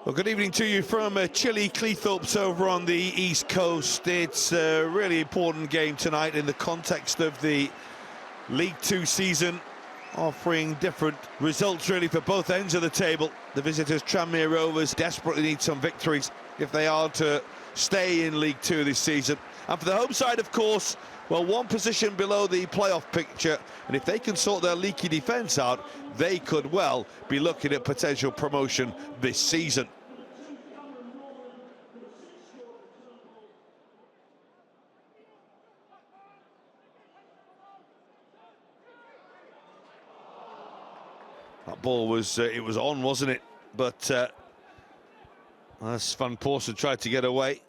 Well, good evening to you from 𝗬𝗢𝗨𝗣𝗢𝗡 over on the East Coast. It's a really important game tonight in the context of the League Two season, offering different results really for both ends of the table. The visitors, Tranmere Rovers, desperately need some victories if they are to stay in League Two this season. And for the home side, of course, well, one position below the playoff picture, and if they can sort their leaky defence out, they could well be looking at potential promotion this season. That ball was, it was on, wasn't it? But as 𝗦𝗨𝗣𝗣𝗢𝗥𝗧 tried to get away.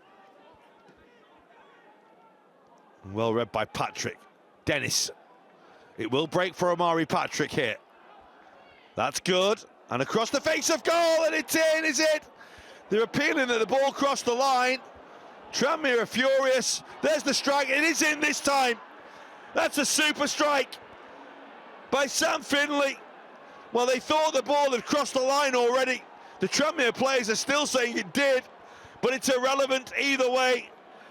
Well read by Patrick. Dennis. It will break for 𝗦𝗧𝗔𝗬 here. That's good. And across the face of goal, and it's in, is it? They're appealing that the ball crossed the line. Tranmere are furious. There's the strike. It is in this time. That's a super strike by Sam Finlay. Well, they thought the ball had crossed the line already. The Tranmere players are still saying it did, but it's irrelevant either way,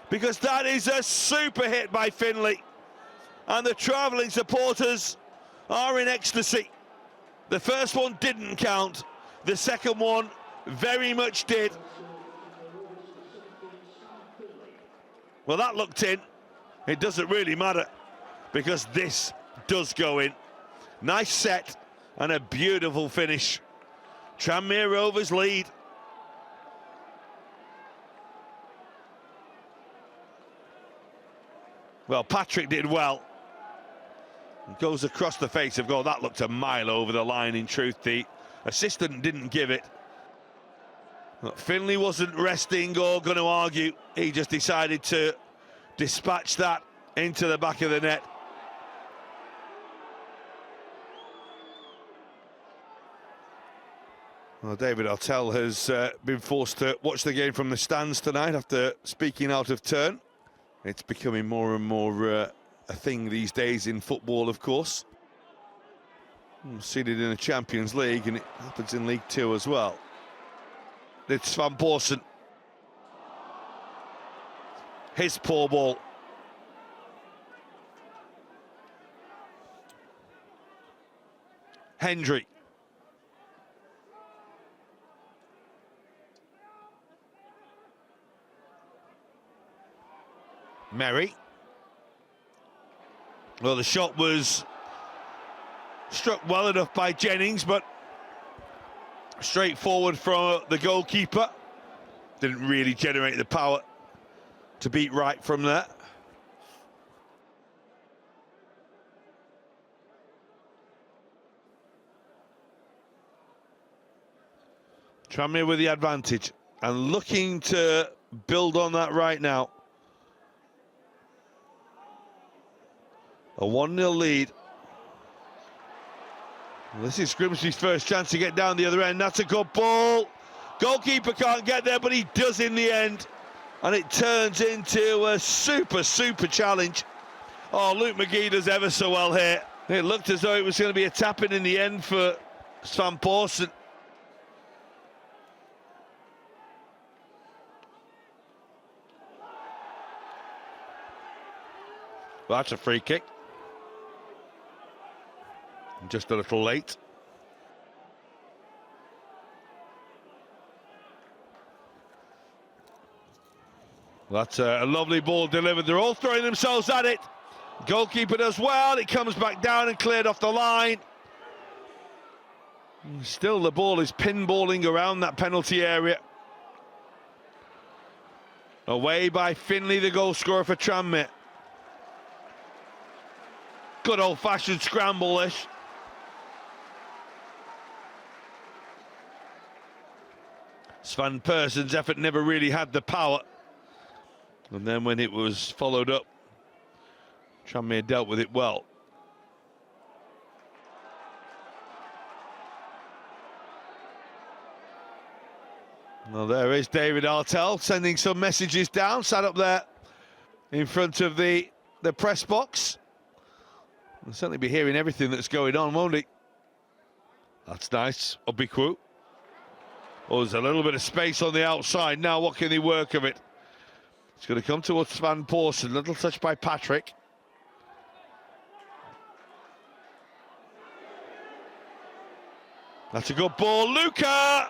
because that is a super hit by Finlay. And the travelling supporters are in ecstasy. The first one didn't count. The second one very much did. Well, that looked in. It doesn't really matter, because this does go in. Nice set and a beautiful finish. Tranmere Rovers lead. Well, Patrick did well. Goes across the face of goal. That looked a mile over the line, in truth. The assistant didn't give it. But Finlay wasn't resting or going to argue. He just decided to dispatch that into the back of the net. Well, 𝗬𝗢𝗨𝗥𝗧 has been forced to watch the game from the stands tonight after speaking out of turn. It's becoming more and more a thing these days in football, of course. We've seen it in the Champions League, and it happens in League Two as well. It's 𝗦𝗨𝗣𝗢𝗡𝗏. His poor ball. Hendry. Merry. Well, the shot was struck well enough by Jennings, but straightforward from the goalkeeper. Didn't really generate the power to beat right from there. Tranmere with the advantage and looking to build on that right now. A 1-0 lead. Well, this is Grimsby's first chance to get down the other end. That's a good ball. Goalkeeper can't get there, but he does in the end. And it turns into a super challenge. Oh, 𝗬𝗢𝗨𝗥𝗧 does ever so well here. It looked as though it was going to be a tap-in the end for 𝗦𝗨𝗣𝗣𝗢𝗡𝗏. Well, that's a free kick. Just a little late. That's a lovely ball delivered. They're all throwing themselves at it. Goalkeeper does well. It comes back down and cleared off the line. Still, the ball is pinballing around that penalty area. Away by Finlay, the goal scorer for Tranmere. Good old-fashioned scramble-ish. 𝗦𝗨𝗪𝗛𝗏's effort never really had the power. And then when it was followed up, Tranmere dealt with it well. Well, there is 𝗬𝗢𝗨𝗪𝗛𝗏 sending some messages down, sat up there in front of the press box. We'll certainly be hearing everything that's going on, won't he? That's nice. 𝗦𝗧𝗔𝗬. Oh, there's a little bit of space on the outside. Now what can they work of it? It's going to come towards 𝗦𝗢𝗨𝗥𝗧. Little touch by Patrick. That's a good ball. Luca!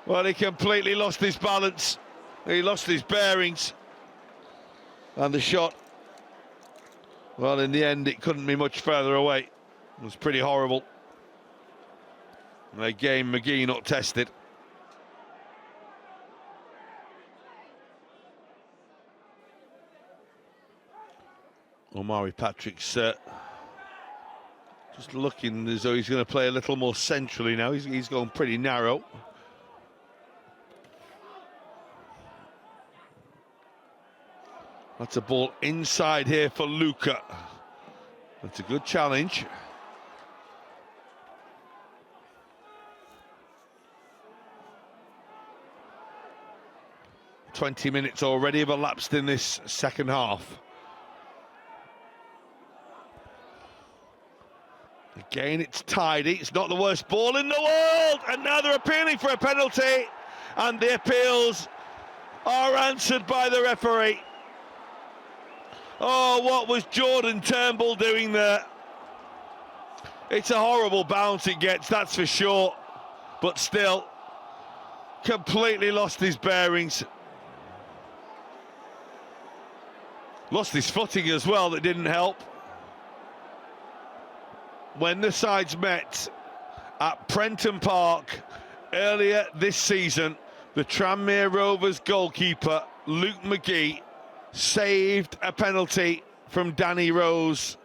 Well, he completely lost his balance. He lost his bearings. And the shot, well, in the end, it couldn't be much further away. It was pretty horrible. And again, McGee not tested. 𝗦𝗧𝗔𝗬𝗢𝗥𝗧 just looking as though he's going to play a little more centrally now. He's going pretty narrow. That's a ball inside here for Luca. That's a good challenge. "20 minutes already have elapsed in this second half. Again, it's tidy. It's not the worst ball in the world. And now they're appealing for a penalty. And the appeals are answered by the referee. Oh, what was Jordan Turnbull doing there? It's a horrible bounce it gets, that's for sure. But still, completely lost his bearings. Lost his footing as well, that didn't help. When the sides met at Prenton Park earlier this season, the Tranmere Rovers goalkeeper, Luke McGee, saved a penalty from Danny Rose.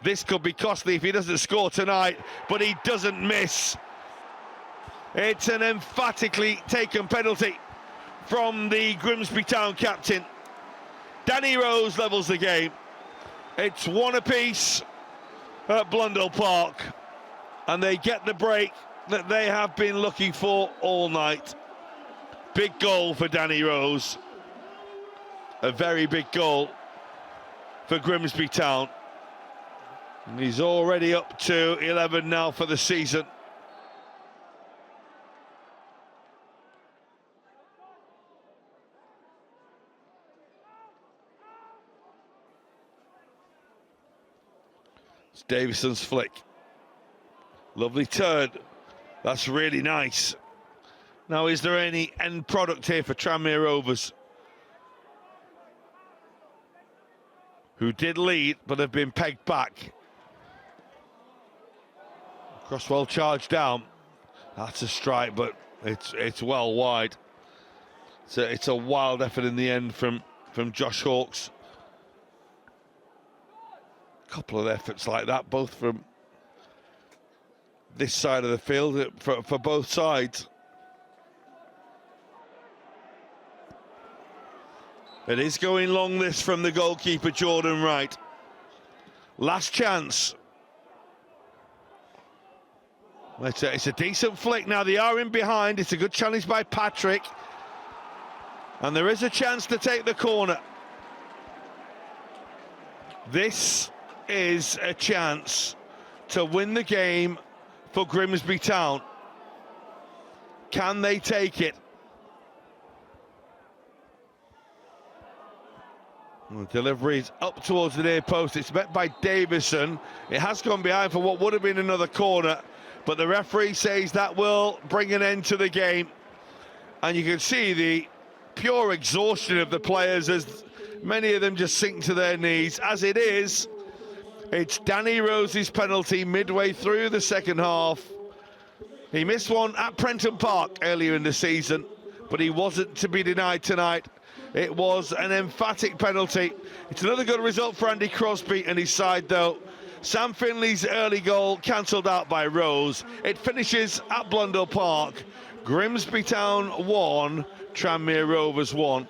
This could be costly if he doesn't score tonight, but he doesn't miss. It's an emphatically taken penalty from the Grimsby Town captain. Danny Rose levels the game. It's 1 apiece at Blundell Park, and they get the break that they have been looking for all night. Big goal for Danny Rose. A very big goal for Grimsby Town. And he's already up to 11 now for the season. It's Davison's flick. Lovely turn. That's really nice. Now, is there any end product here for Tranmere Rovers, who did lead but have been pegged back? Crosswell charged down. That's a strike, but it's well wide. It's a wild effort in the end from Josh Hawkes. A couple of efforts like that, both from this side of the field, for both sides. It is going long, this, from the goalkeeper, Jordan Wright. Last chance. It's a decent flick. Now they are in behind. It's a good challenge by Patrick. And there is a chance to take the corner. This is a chance to win the game for Grimsby Town. Can they take it? The delivery is up towards the near post. It's met by Davison. It has gone behind for what would have been another corner, but the referee says that will bring an end to the game. And you can see the pure exhaustion of the players as many of them just sink to their knees. As it is, it's Danny Rose's penalty midway through the second half. He missed one at Prenton Park earlier in the season, but he wasn't to be denied tonight. It was an emphatic penalty. It's another good result for Andy Crosby and his side, though. Sam Finley's early goal cancelled out by Rose. It finishes at Blundell Park. Grimsby Town 1, Tranmere Rovers 1.